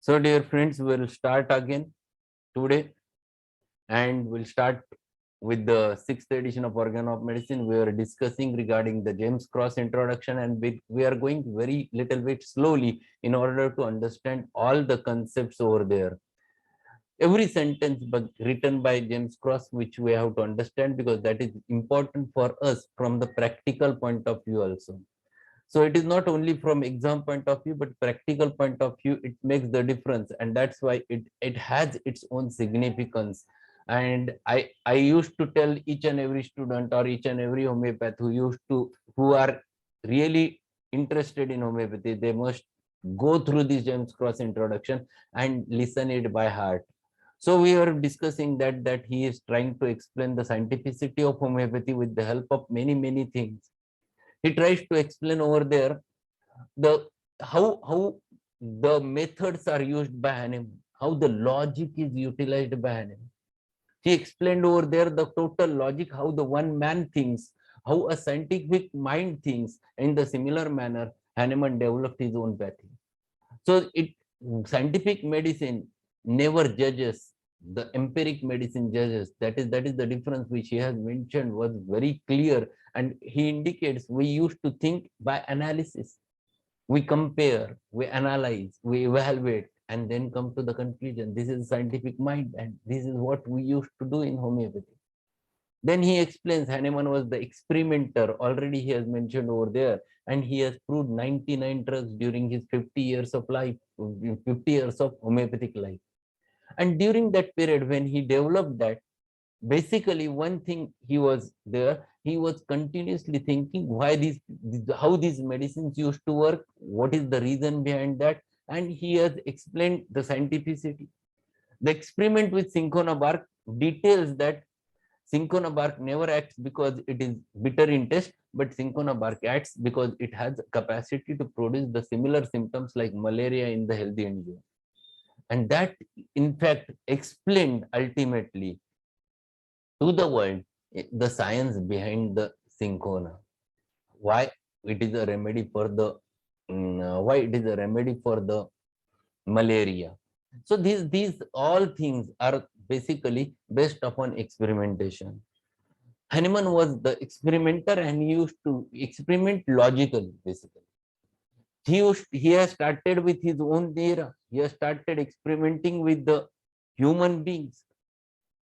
So, dear friends, we'll start again today, and we'll start with the sixth edition of Organon of Medicine. We are discussing regarding the James Krauss Introduction, and we are going very little bit slowly in order to understand all the concepts over there. Every sentence written by James Krauss, which we have to understand because that is important for us from the practical point of view also. So it is not only from exam point of view, but practical point of view, it makes the difference. And that's why it has its own significance. And I used to tell each and every student or each and every homeopath who are really interested in homeopathy, they must go through this James Krauss introduction and listen it by heart. So we are discussing that he is trying to explain the scientificity of homeopathy with the help of many things. He tries to explain over there the how the methods are used by Hahnemann, how the logic is utilized by Hahnemann. He explained over there the total logic, how the one man thinks, how a scientific mind thinks. In the similar manner, Hahnemann developed his own pathy. So scientific medicine never judges, the empiric medicine judges. That is the difference which he has mentioned was very clear, and he indicates we used to think by analysis. We compare, we analyze, we evaluate, and then come to the conclusion. This is scientific mind, and this is what we used to do in homeopathy. Then he explains Hahnemann was the experimenter. Already he has mentioned over there, and he has proved 99 drugs during his 50 years of life, 50 years of homeopathic life. And during that period, when he developed that, basically one thing he was there, he was continuously thinking how these medicines used to work, what is the reason behind that, and he has explained the scientificity. The experiment with cinchona bark details that cinchona bark never acts because it is bitter in taste, but cinchona bark acts because it has capacity to produce the similar symptoms like malaria in the healthy individual. And that, in fact, explained ultimately to the world the science behind the cinchona. Why it is a remedy for the malaria. So these all things are basically based upon experimentation. Hahnemann was the experimenter, and he used to experiment logically, basically. He has started with his own era. He has started experimenting with the human beings.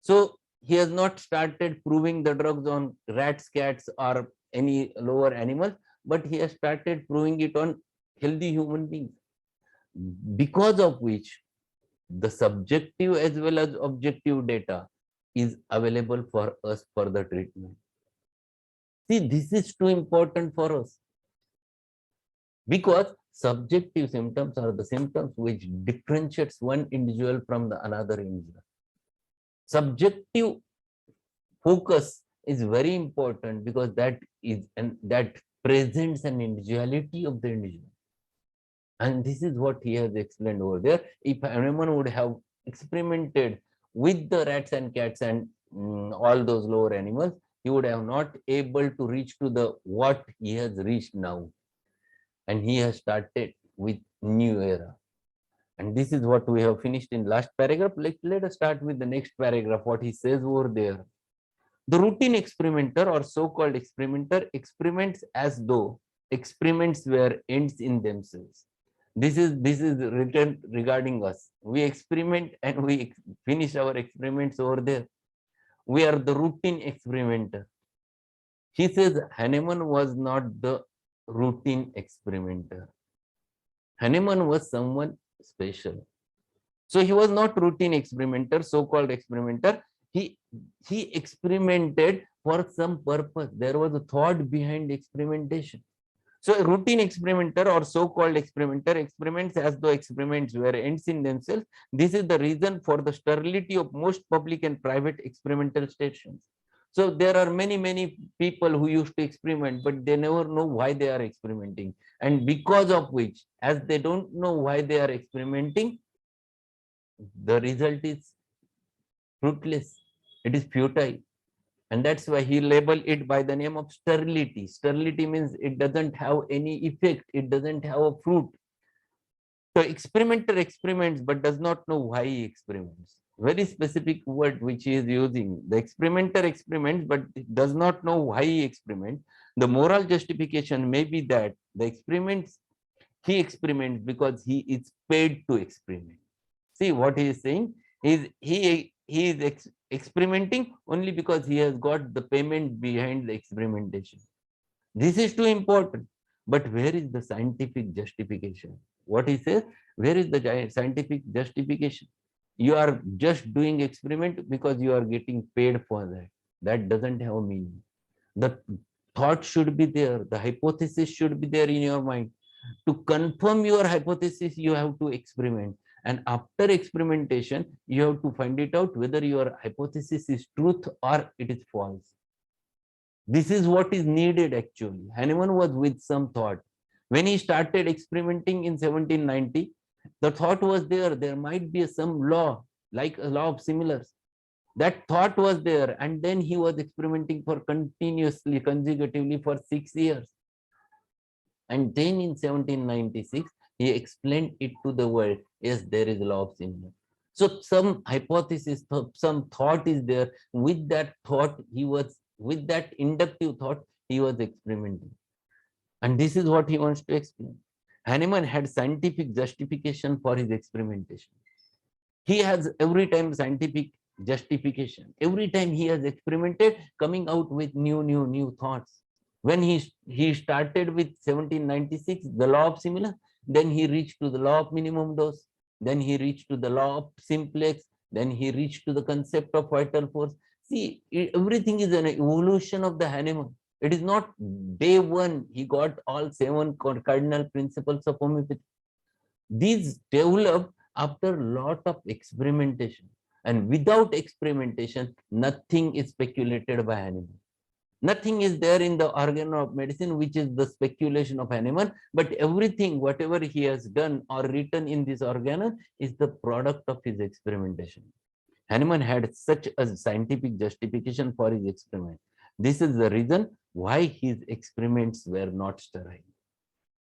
So he has not started proving the drugs on rats, cats, or any lower animals, but he has started proving it on healthy human beings. Because of which the subjective as well as objective data is available for us for the treatment. See, this is too important for us, because subjective symptoms are the symptoms which differentiates one individual from the another individual. Subjective focus is very important because that presents an individuality of the individual. And this is what he has explained over there. If anyone would have experimented with the rats and cats and all those lower animals, he would have not able to reach to the what he has reached now. And he has started with new era. And this is what we have finished in last paragraph. Let us start with the next paragraph, what he says over there. The routine experimenter or so-called experimenter experiments as though experiments were ends in themselves. This is written regarding us. We experiment and we finish our experiments over there. We are the routine experimenter. He says Hahnemann was not the routine experimenter. Hahnemann was someone special. So he was not routine experimenter, so-called experimenter. He experimented for some purpose. There was a thought behind experimentation. So a routine experimenter or so-called experimenter experiments as though experiments were ends in themselves. This is the reason for the sterility of most public and private experimental stations. So there are many people who used to experiment, but they never know why they are experimenting. And because of which, as they don't know why they are experimenting, the result is fruitless. It is futile. And that's why he labeled it by the name of sterility. Sterility means it doesn't have any effect. It doesn't have a fruit. The experimenter experiments but does not know why he experiments. Very specific word which he is using. The experimenter experiments but does not know why he experiments. The moral justification may be that the he experiments because he is paid to experiment. See what he is saying is he is experimenting only because he has got the payment behind the experimentation. This is too important. But where is the scientific justification? What he says, where is the scientific justification? You are just doing experiment because you are getting paid for that. That doesn't have meaning. The thought should be there. The hypothesis should be there in your mind. To confirm your hypothesis, you have to experiment. And after experimentation, you have to find it out whether your hypothesis is truth or it is false. This is what is needed actually. Hahnemann was with some thought. When he started experimenting in 1790, the thought was there might be some law, like a law of similars. That thought was there, and then he was experimenting for continuously, consecutively for 6 years. And then in 1796, he explained it to the world. Yes, there is a law of similars. So some hypothesis, some thought is there. With that thought, with that inductive thought, he was experimenting. And this is what he wants to explain. Hahnemann had scientific justification for his experimentation. He has every time scientific justification. Every time he has experimented, coming out with new thoughts. When he started with 1796, the law of similar, then he reached to the law of minimum dose, then he reached to the law of simplex, then he reached to the concept of vital force. See, everything is an evolution of the Hahnemann. It is not day one, he got all 7 cardinal principles of homeopathy. These developed after a lot of experimentation. And without experimentation, nothing is speculated by Hahnemann. Nothing is there in the Organon of Medicine, which is the speculation of Hahnemann, but everything, whatever he has done or written in this Organon, is the product of his experimentation. Hahnemann had such a scientific justification for his experiment. This is the reason why his experiments were not sterile.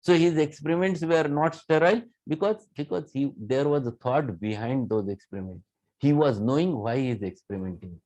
So his experiments were not sterile because there was a thought behind those experiments. He was knowing why he is experimenting.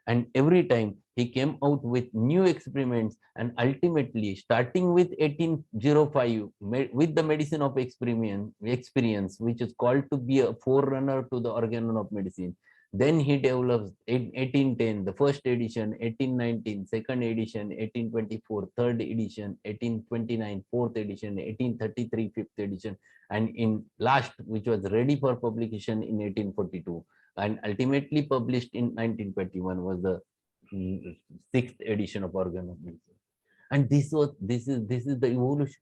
And every time he came out with new experiments, and ultimately starting with 1805 with the medicine of experience, which is called to be a forerunner to the Organon of Medicine. Then he develops in 1810 the first edition, 1819 second edition, 1824 third edition, 1829 fourth edition, 1833 fifth edition, and in last, which was ready for publication in 1842 and ultimately published in 1921, was the 6th edition of Organon of Medicine. And this is the evolution.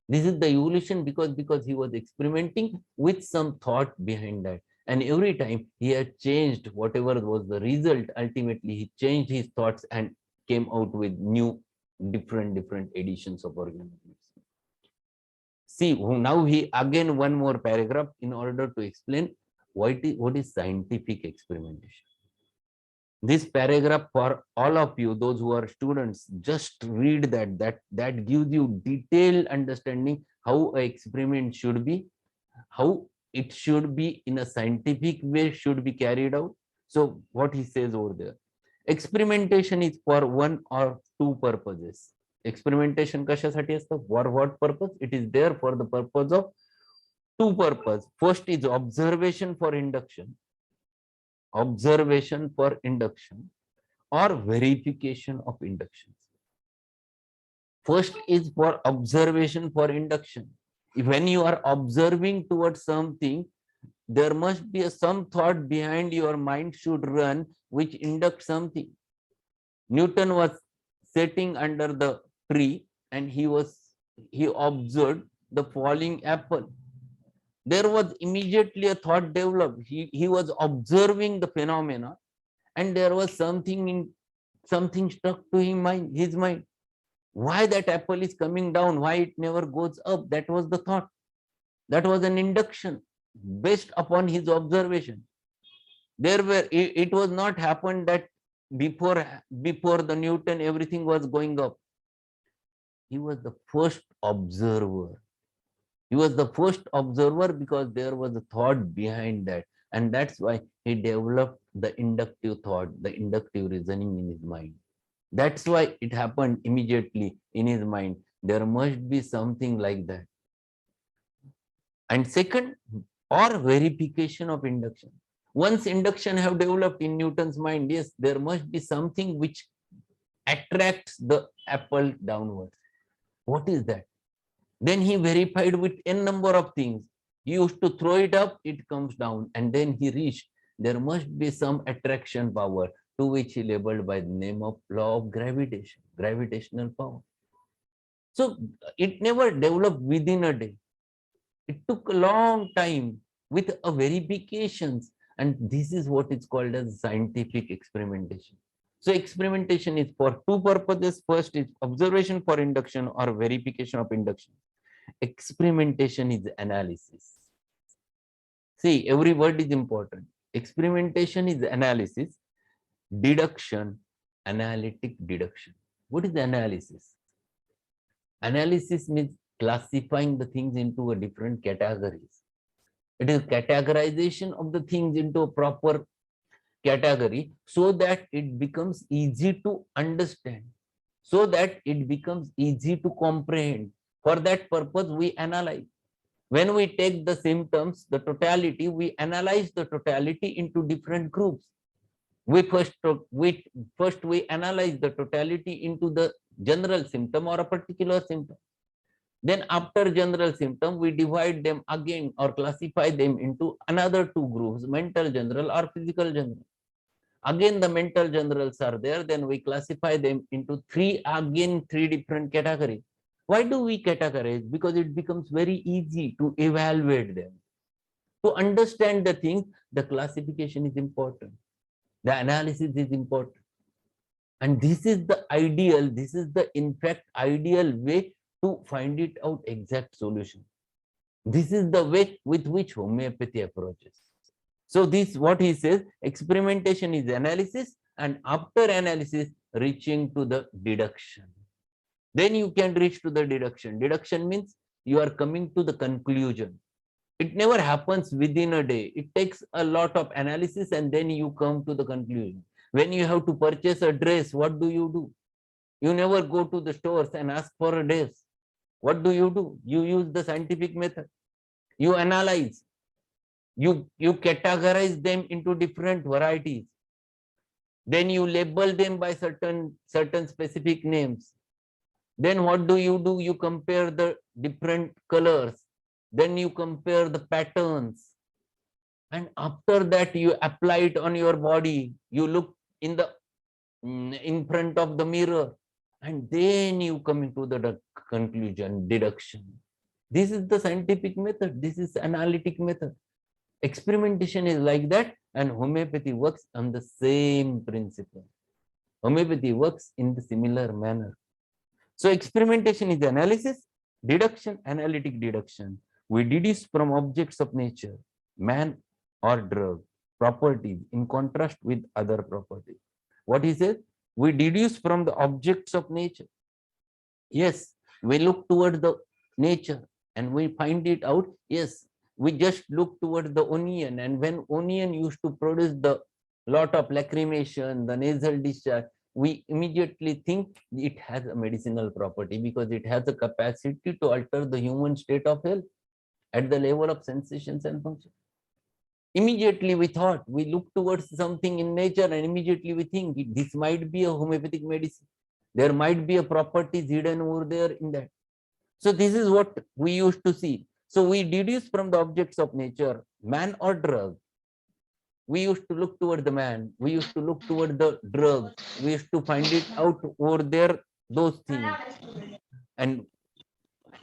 This is the evolution because he was experimenting with some thought behind that. And every time he had changed whatever was the result, ultimately he changed his thoughts and came out with new different editions of Organon of Medicine. See, now he again one more paragraph in order to explain what is scientific experimentation. This paragraph for all of you, those who are students, just read that gives you detailed understanding how an experiment should be, how it should be in a scientific way should be carried out. So what he says over there, experimentation is for one or two purposes. Experimentation कशासाठी असतं? For what purpose? It is there for the purpose of two purposes. First is observation for induction or verification of inductions. First is for observation for induction. When you are observing towards something, there must be some thought behind your mind should run which induct something. Newton was sitting under the tree and he observed the falling apple. There was immediately a thought developed. He was observing the phenomena, and there was something struck to his mind. Why that apple is coming down? Why it never goes up? That was the thought. That was an induction based upon his observation. It was not happened that before the Newton everything was going up. He was the first observer. He was the first observer because there was a thought behind that. And that's why he developed the inductive thought, the inductive reasoning in his mind. That's why it happened immediately in his mind. There must be something like that. And second, or verification of induction. Once induction have developed in Newton's mind, yes, there must be something which attracts the apple downwards. What is that? Then he verified with n number of things. He used to throw it up, it comes down, and then he reached there must be some attraction power, to which he labeled by the name of law of gravitation, gravitational power. So it never developed within a day. It took a long time with a verifications, and this is what is called as scientific experimentation. So experimentation is for two purposes. First is observation for induction or verification of induction. Experimentation is analysis. See, every word is important. Experimentation is analysis, deduction, analytic deduction. What is analysis? Analysis means classifying the things into a different categories. It is categorization of the things into a proper category so that it becomes easy to understand, so that it becomes easy to comprehend. For that purpose, we analyze. When we take the symptoms, the totality, we analyze the totality into different groups. We first analyze the totality into the general symptom or a particular symptom. Then after general symptom, we divide them again or classify them into another two groups, mental general or physical general. Again, the mental generals are there. Then we classify them into three different categories. Why do we categorize? Because it becomes very easy to evaluate them. To understand the things, the classification is important. The analysis is important. And this is the ideal, this is the in fact ideal way to find it out exact solution. This is the way with which homeopathy approaches. So this what he says, experimentation is analysis, and after analysis, reaching to the deduction. Then you can reach to the deduction. Deduction means you are coming to the conclusion. It never happens within a day. It takes a lot of analysis and then you come to the conclusion. When you have to purchase a dress, what do? You never go to the stores and ask for a dress. What do? You use the scientific method. You analyze. You categorize them into different varieties. Then you label them by certain specific names. Then what do? You compare the different colors. Then you compare the patterns. And after that, you apply it on your body. You look in front of the mirror. And then you come into the conclusion, deduction. This is the scientific method. This is analytic method. Experimentation is like that, and homeopathy works on the same principle. Homeopathy works in the similar manner. So experimentation is analysis, deduction, analytic deduction. We deduce from objects of nature, man or drug, properties in contrast with other properties. What he says? We deduce from the objects of nature. Yes, we look towards the nature and we find it out. Yes, we just look towards the onion, and when onion used to produce the lot of lacrimation, the nasal discharge, we immediately think it has a medicinal property because it has a capacity to alter the human state of health at the level of sensations and functions. Immediately we thought, we look towards something in nature and immediately we think this might be a homeopathic medicine. There might be a properties hidden over there in that. So this is what we used to see. So we deduce from the objects of nature, man or drug. We used to look toward the man. We used to look toward the drug. We used to find it out over there, those things. And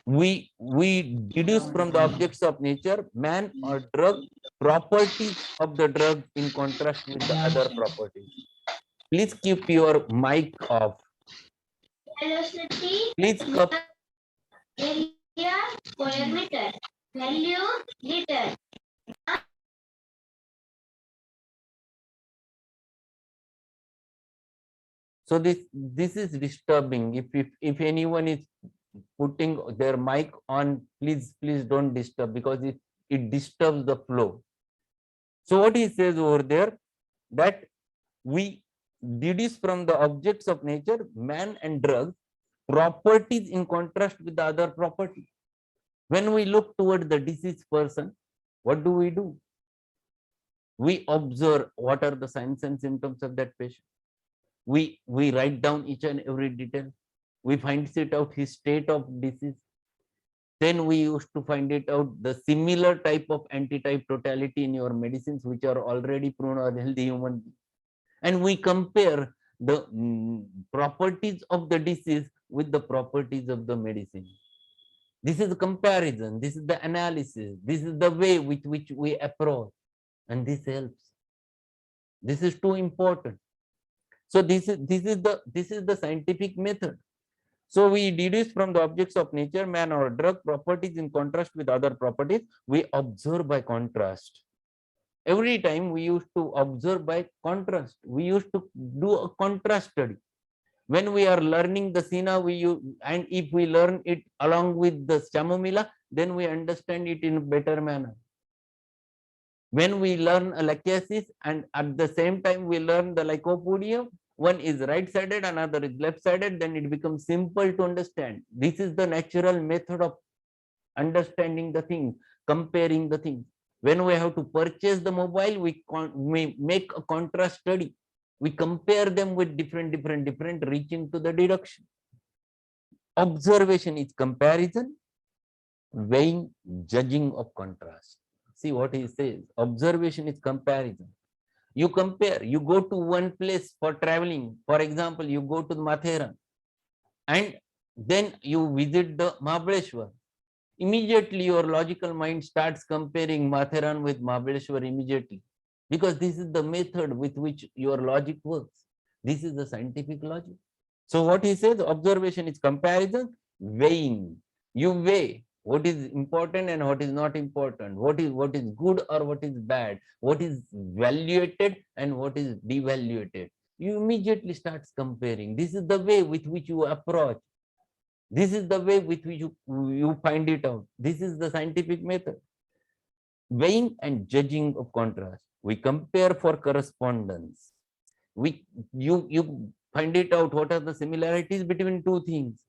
we deduce from the objects of nature, man or drug, properties of the drug in contrast with the other properties. Please keep your mic off. Velocity, Please keep. area, square meter, value, liter. So this is disturbing. If anyone is putting their mic on, please don't disturb, because it disturbs the flow. So what he says over there, that we deduce from the objects of nature, man and drug, properties in contrast with the other properties. When we look toward the deceased person, what do? We observe what are the signs and symptoms of that patient. We write down each and every detail. We find it out his state of disease. Then we used to find it out the similar type of antitype totality in your medicines, which are already proven or healthy human being. And we compare the properties of the disease with the properties of the medicine. This is a comparison. This is the analysis. This is the way with which we approach. And this helps. This is too important. So this is the scientific method. So we deduce from the objects of nature, man or drug, properties in contrast with other properties. We observe by contrast. Every time we used to observe by contrast. We used to do a contrast study. When we are learning the Sina, and if we learn it along with the chamomilla, then we understand it in a better manner. When we learn a lachesis and at the same time we learn the lycopodium, one is right-sided, another is left-sided, then it becomes simple to understand. This is the natural method of understanding the thing, comparing the things. When we have to purchase the mobile, we make a contrast study. We compare them with different, reaching to the deduction. Observation is comparison, weighing, judging of contrast. See what he says. Observation is comparison. You compare, you go to one place for traveling. For example, you go to Matheran and then you visit the Mahabaleshwar. Immediately your logical mind starts comparing Matheran with Mahabaleshwar immediately, because this is the method with which your logic works. This is the scientific logic. So what he says, observation is comparison, weighing. You weigh what is important and what is not important, what is good or what is bad, what is valuated and what is devaluated. You immediately starts comparing. This is the way with which you approach. This is the way with which you find it out. This is the scientific method. Weighing and judging of contrast. We compare for correspondence. You find it out what are the similarities between two things.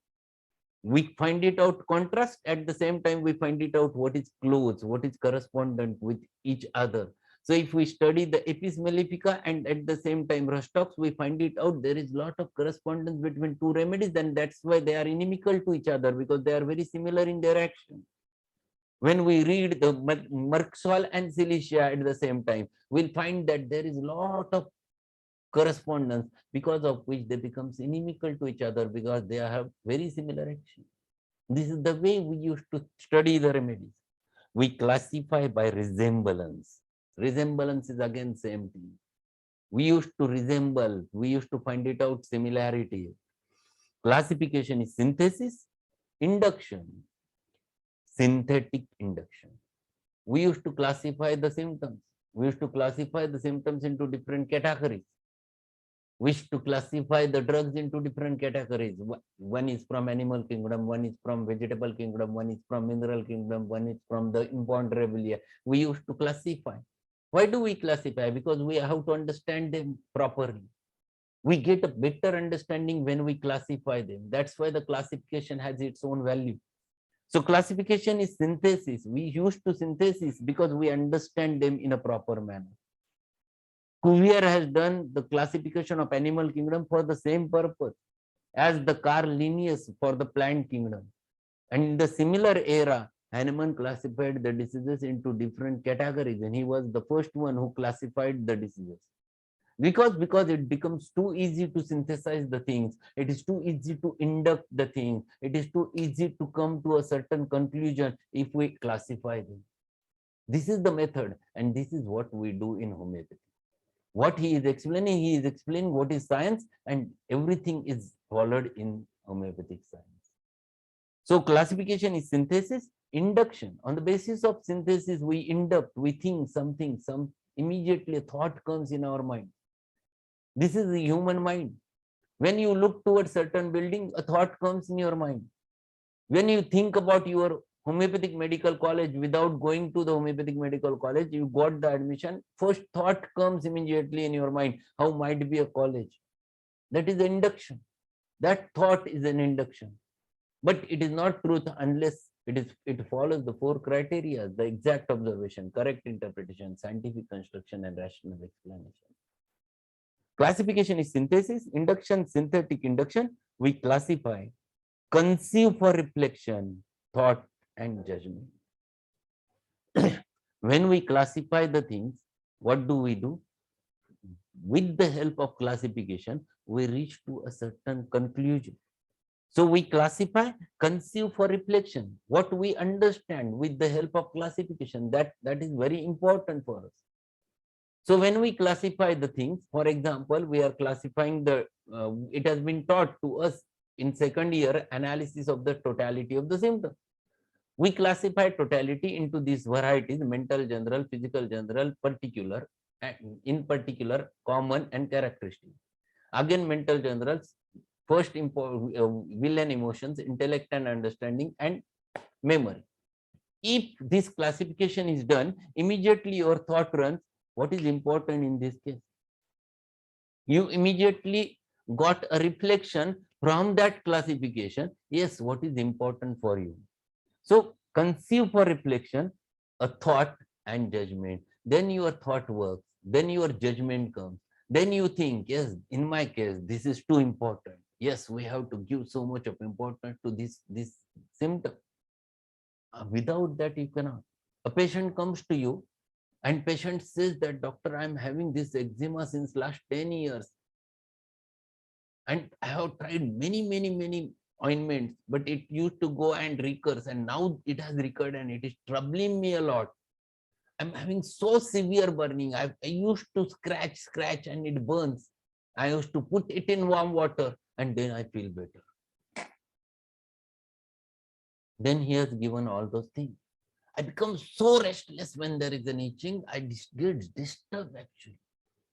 We find it out contrast, at the same time we find it out what is close, what is correspondent with each other. So if we study the Apis mellifica and at the same time Rostock's, we find it out there is a lot of correspondence between two remedies, and that's why they are inimical to each other, because they are very similar in their action. When we read the Merksol and Cilicia at the same time, we'll find that there is a lot of correspondence, because of which they become inimical to each other, because they have very similar action. This is the way we used to study the remedies. We classify by resemblance. Resemblance is again same thing. We used to resemble, we used to find it out similarity. Classification is synthesis, induction, synthetic induction. We used to classify the symptoms. We used to classify the symptoms into different categories. We used to classify the drugs into different categories. One is from animal kingdom, one is from vegetable kingdom, one is from mineral kingdom, one is from the imponderabilia. We used to classify. Why do we classify? Because we have to understand them properly. We get a better understanding when we classify them. That's why the classification has its own value. So classification is synthesis. We used to synthesis because we understand them in a proper manner. Cuvier has done the classification of animal kingdom for the same purpose as the Carl Linnaeus for the plant kingdom. And in the similar era, Hahnemann classified the diseases into different categories, and he was the first one who classified the diseases. Because it becomes too easy to synthesize the things, it is too easy to induct the things, it is too easy to come to a certain conclusion if we classify them. This is the method, and this is what we do in homeopathy. What he is explaining what is science, and everything is followed in homeopathic science. So classification is synthesis, induction. On the basis of synthesis, we induct, we think something, immediately a thought comes in our mind. This is the human mind. When you look towards certain building, a thought comes in your mind. When you think about your homeopathic medical college without going to the homeopathic medical college, you got the admission, first thought comes immediately in your mind, how might be a college? That is the induction. That thought is an induction. But it is not truth unless it follows the four criteria: the exact observation, correct interpretation, scientific construction, and rational explanation. Classification is synthesis, induction, synthetic induction. We classify, conceive for reflection, thought, and judgment. When we classify the things, what do? With the help of classification, we reach to a certain conclusion. So we classify, conceive for reflection. What we understand with the help of classification, that is very important for us. So when we classify the things, for example, we are classifying it has been taught to us in second year analysis of the totality of the symptom. We classify totality into these varieties: mental, general, physical, general, particular, and in particular, common, and characteristic. Again, mental generals, first will and emotions, intellect and understanding, and memory. If this classification is done, immediately your thought runs, what is important in this case? You immediately got a reflection from that classification. Yes, what is important for you? So conceive for reflection, a thought and judgment. Then your thought works. Then your judgment comes. Then you think, yes, in my case, this is too important. Yes, we have to give so much of importance to this symptom. Without that, you cannot. A patient comes to you and patient says that, doctor, I'm having this eczema since last 10 years. And I have tried many ointments, but it used to go and recurs, and now it has recurred and it is troubling me a lot. I'm having so severe burning. I used to scratch and it burns. I used to put it in warm water and then I feel better. Then he has given all those things. I become so restless when there is an itching. I get disturbed actually.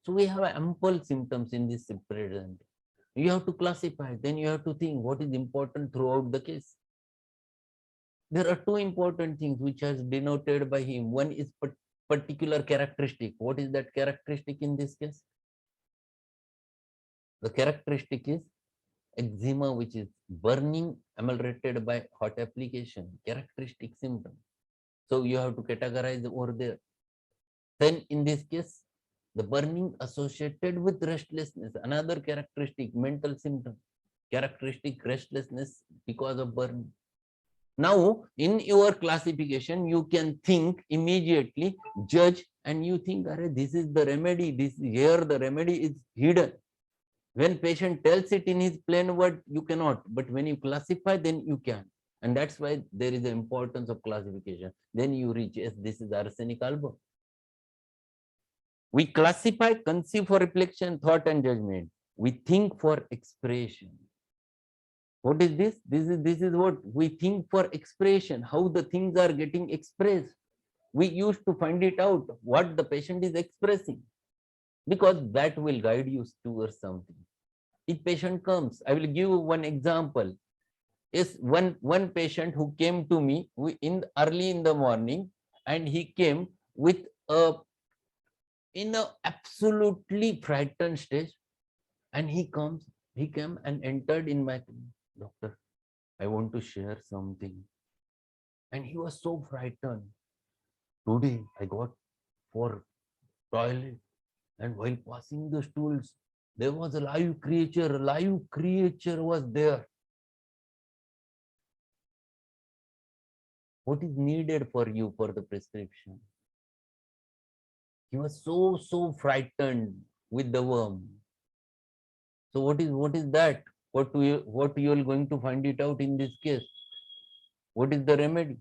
So we have ample symptoms in this present. You have to classify. Then you have to think what is important throughout the case. There are two important things which is denoted by him. One is particular characteristic. What is that characteristic in this case? The characteristic is eczema, which is burning ameliorated by hot application, characteristic symptom. So you have to categorize over there. Then in this case, the burning associated with restlessness, another characteristic, mental symptom, characteristic restlessness because of burning. Now, in your classification, you can think immediately, judge, and you think, this is the remedy, here the remedy is hidden. When patient tells it in his plain word, you cannot. But when you classify, then you can. And that's why there is the importance of classification. Then you reach, yes, this is arsenic album. We classify, conceive for reflection, thought, and judgment. We think for expression. What is this? This is what we think for expression, how the things are getting expressed. We used to find it out, what the patient is expressing, because that will guide you towards something. If patient comes, I will give one example. Is one patient who came to me early in the morning, and he came with in a absolutely frightened stage, and he came and entered in my clinic. Doctor, I want to share something. And he was so frightened. Today I got for toilet, and while passing the stools, there was a live creature was there. What is needed for you for the prescription? He was so frightened with the worm. So what is that? What you are going to find it out in this case? What is the remedy?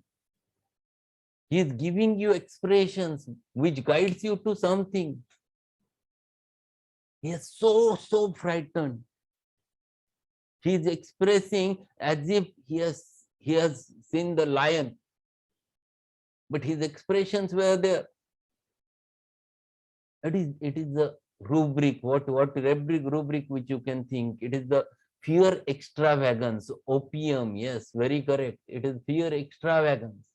He is giving you expressions which guides you to something. He is so frightened. He is expressing as if he has seen the lion, but his expressions were there. It is the rubric, what rubric which you can think. It is the fear extravagance, opium. Yes, very correct. It is fear extravagance.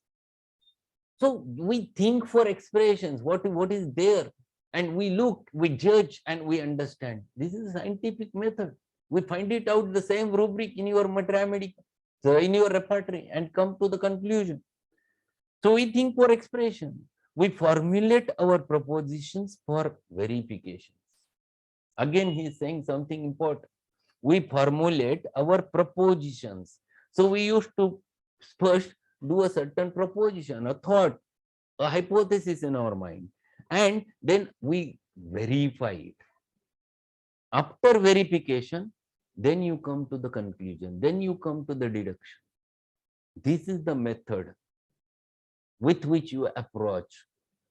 So we think for expressions, what is there, and we look, we judge, and we understand. This is a scientific method. We find it out the same rubric in your materia medica, so in your repertory, and come to the conclusion. So we think for expression. We formulate our propositions for verifications. Again, he is saying something important. We formulate our propositions. So we used to first do a certain proposition, a thought, a hypothesis in our mind, and then we verify it. After verification, then you come to the conclusion, then you come to the deduction. This is the method with which you approach.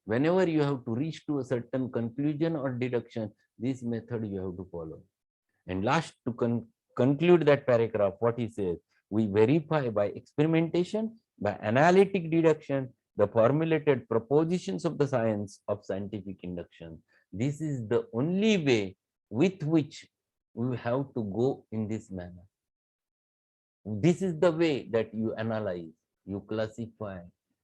Whenever you have to reach to a certain conclusion or deduction, this method you have to follow. And last, to conclude that paragraph, what he says, we verify by experimentation, by analytic deduction, the formulated propositions of the science of scientific induction. This is the only way with which we have to go in this manner. This is the way that you analyze, you classify,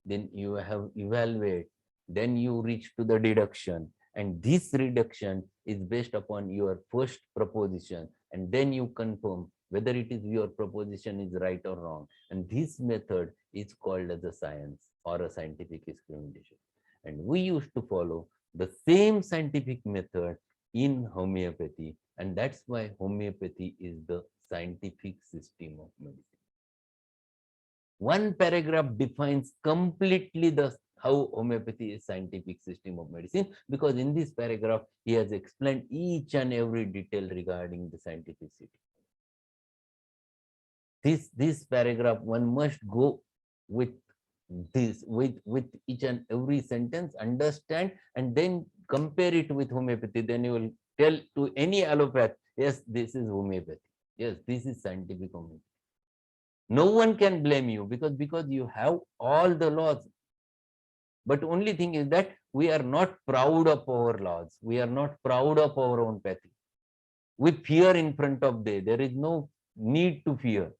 then you have evaluate, then you reach to the deduction. And this reduction is based upon your first proposition, and then you confirm whether it is your proposition is right or wrong. And this method is called as a science or a scientific experimentation. And we used to follow the same scientific method in homeopathy, and that's why homeopathy is the scientific system of medicine. One paragraph defines completely the how homeopathy is scientific system of medicine, because in this paragraph he has explained each and every detail regarding the scientificity. This paragraph, one must go with this, with each and every sentence, understand, and then compare it with homeopathy. Then you will tell to any allopath, yes, this is homeopathy. Yes, this is scientific homeopathy. No one can blame you, because you have all the laws. But only thing is that we are not proud of our laws. We are not proud of our own pathy. We fear in front of they. There is no need to fear.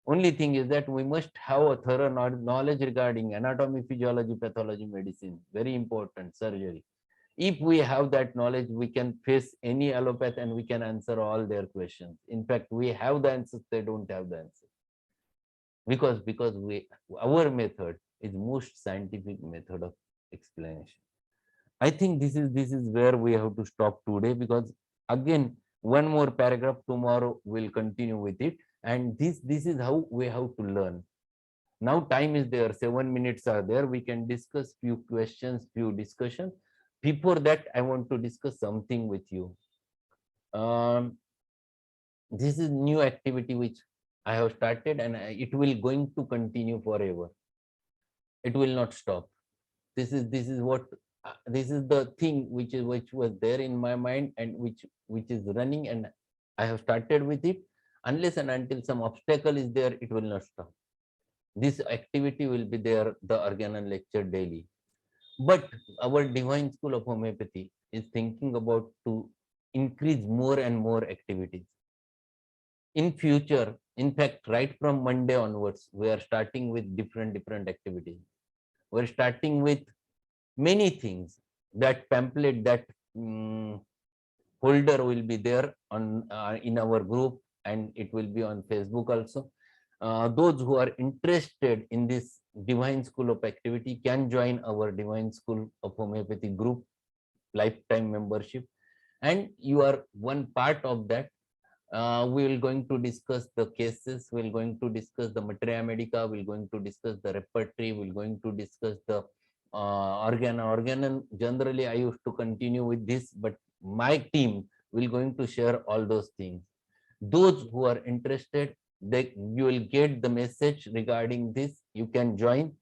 Only thing is that we must have a thorough knowledge regarding anatomy, physiology, pathology, medicine. Very important, surgery. If we have that knowledge, we can face any allopath and we can answer all their questions. In fact, we have the answers, they don't have the answers. Because our method is most scientific method of explanation. I think this is where we have to stop today, because again, one more paragraph tomorrow we'll continue with it. And this is how we have to learn. Now time is there, 7 minutes are there. We can discuss few questions, few discussions. Before that, I want to discuss something with you. This is new activity which I have started, and it will going to continue forever. It will not stop. This is what this is the thing which was there in my mind, and which is running, and I have started with it. Unless and until some obstacle is there, it will not stop. This activity will be there, the Organon lecture daily. But our Divine School of Homeopathy is thinking about to increase more and more activities. In future, in fact, right from Monday onwards, we are starting with different activities. We're starting with many things. That pamphlet, that folder will be there on in our group, and it will be on Facebook also. Those who are interested in this Divine School of Activity can join our Divine School of Homeopathy group, lifetime membership, and you are one part of that. We will going to discuss the cases, we're going to discuss the materia medica, we're going to discuss the repertory, we're going to discuss the Organon. Generally, I used to continue with this, but my team will going to share all those things. Those who are interested, you will get the message regarding this. You can join.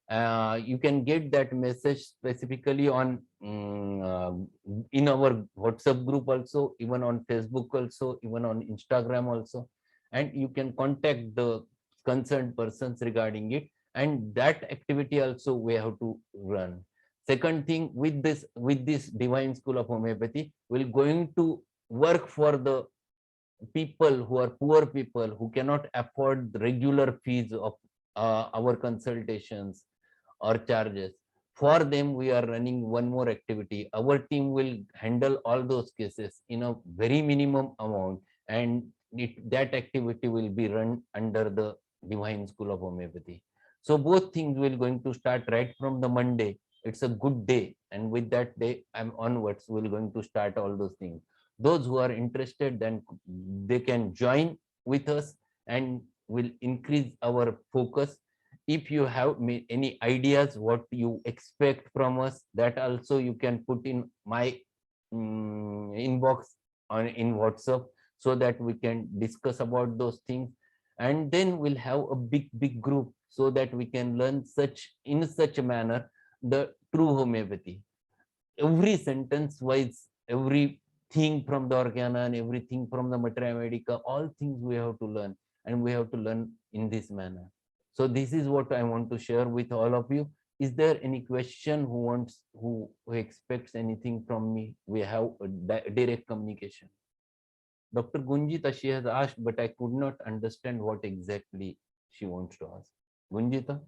You can get that message specifically on in our WhatsApp group also, even on Facebook also, even on Instagram also, and you can contact the concerned persons regarding it. And that activity also we have to run. Second thing, with this Divine School of Homeopathy, we're going to work for the people who are poor people who cannot afford the regular fees of our consultations or charges. For them, we are running one more activity. Our team will handle all those cases in a very minimum amount, and that activity will be run under the Divine School of Homeopathy. So both things will going to start right from the Monday. It's a good day, and with that day, I'm onwards. We're going to start all those things. Those who are interested, then they can join with us, and will increase our focus. If you have any ideas what you expect from us, that also you can put in my inbox on in WhatsApp, so that we can discuss about those things. And then we'll have a big group, so that we can learn such in such a manner the true homeopathy. Every sentence wise, everything from the Organon, everything from the Materia Medica, all things we have to learn, and we have to learn in this manner. So this is what I want to share with all of you. Is there any question who expects anything from me? We have a direct communication. Dr. Gunjita, she has asked, but I could not understand what exactly she wants to ask. Gunjita,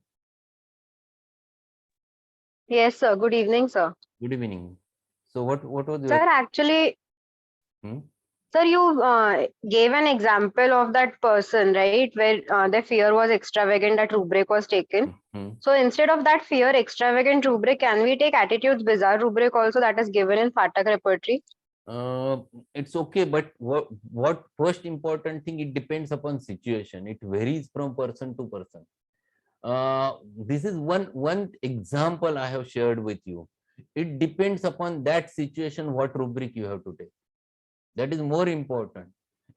Yes, sir. Good evening, sir. good evening. So what was Sir, your actually, hmm? sir, you gave an example of that person, right, where the fear was extravagant, that rubric was taken. Hmm. So instead of that fear extravagant rubric, can we take attitudes bizarre rubric also that is given in Phatak repertory? uh, it's okay, but what first important thing, it depends upon situation. It varies from person to person. This is one example I have shared with you. It depends upon that situation what rubric you have to take. That is more important.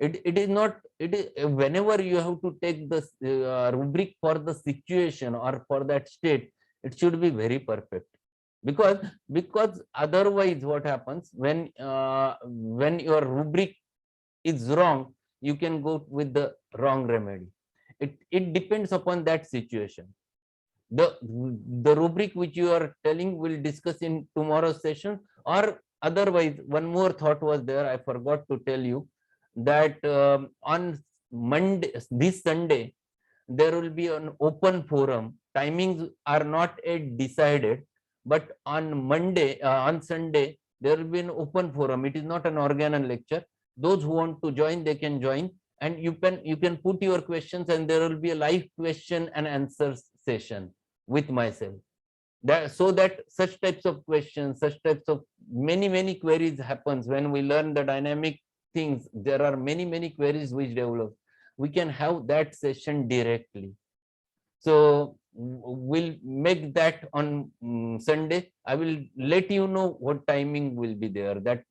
It is not, it is whenever you have to take the rubric for the situation or for that state, it should be very perfect. Because otherwise what happens, when your rubric is wrong, you can go with the wrong remedy. It depends upon that situation. The rubric which you are telling will discuss in tomorrow's session, or otherwise one more thought was there, I forgot to tell you, that on Monday, this Sunday, there will be an open forum. Timings are not yet decided, but on Monday, on Sunday, there will be an open forum. It is not an organon lecture. Those who want to join, they can join, and you can put your questions, and there will be a live question and answer session with myself. So that such types of questions, such types of many queries happens when we learn the dynamic things. There are many queries which develop. We can have that session directly. So we'll make that on Sunday. I will let you know what timing will be there. That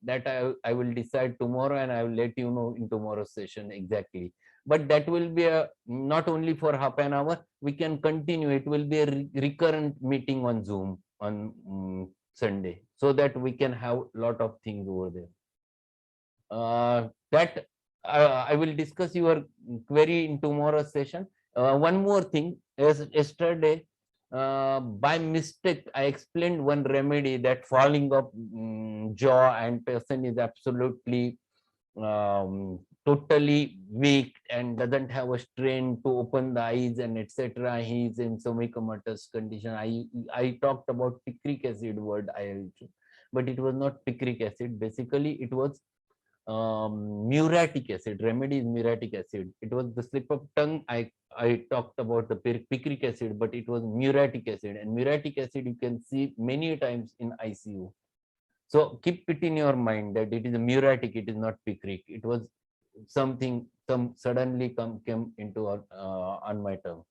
I will decide tomorrow, and I will let you know in tomorrow's session exactly. But that will be not only for half an hour. We can continue. It will be a recurrent meeting on Zoom on Sunday, so that we can have a lot of things over there. That I will discuss your query in tomorrow's session. One more thing, as yesterday, by mistake, I explained one remedy, that falling of jaw, and person is absolutely totally weak and doesn't have a strength to open the eyes, and etc. He is in semi-comatose condition. I talked about picric acid word, but it was not picric acid. Basically, it was muriatic acid. Remedy is muriatic acid. It was the slip of tongue. I talked about the picric acid, but it was muriatic acid, and muriatic acid you can see many times in ICU. So keep it in your mind that it is a muriatic, it is not picric. It was something, some suddenly came into on my tongue.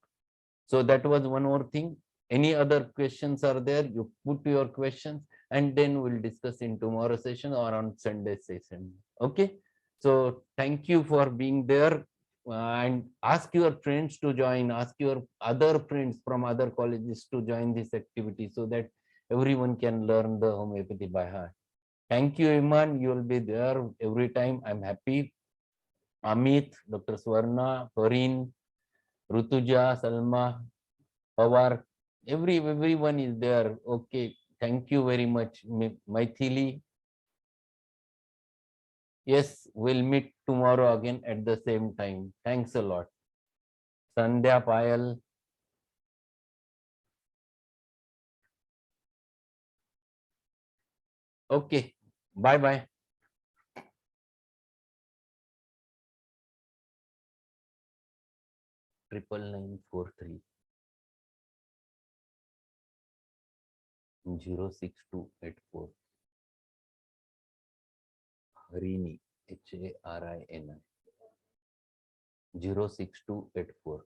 So that was one more thing. Any other questions are there? You put your questions, and then we'll discuss in tomorrow's session or on Sunday session. Okay. So thank you for being there, and ask your friends to join. Ask your other friends from other colleges to join this activity, so that everyone can learn the homeopathy by heart. Thank you, Iman. You will be there every time. I'm happy. Amit, Dr. Swarna, Farin, Rutuja, Salma, Pawar, everyone is there. Okay, thank you very much, Maithili. Yes, we'll meet tomorrow again at the same time. Thanks a lot. Sandhya, Payal. Okay. Bye bye. 99943 06284. Harini, Harini 06284.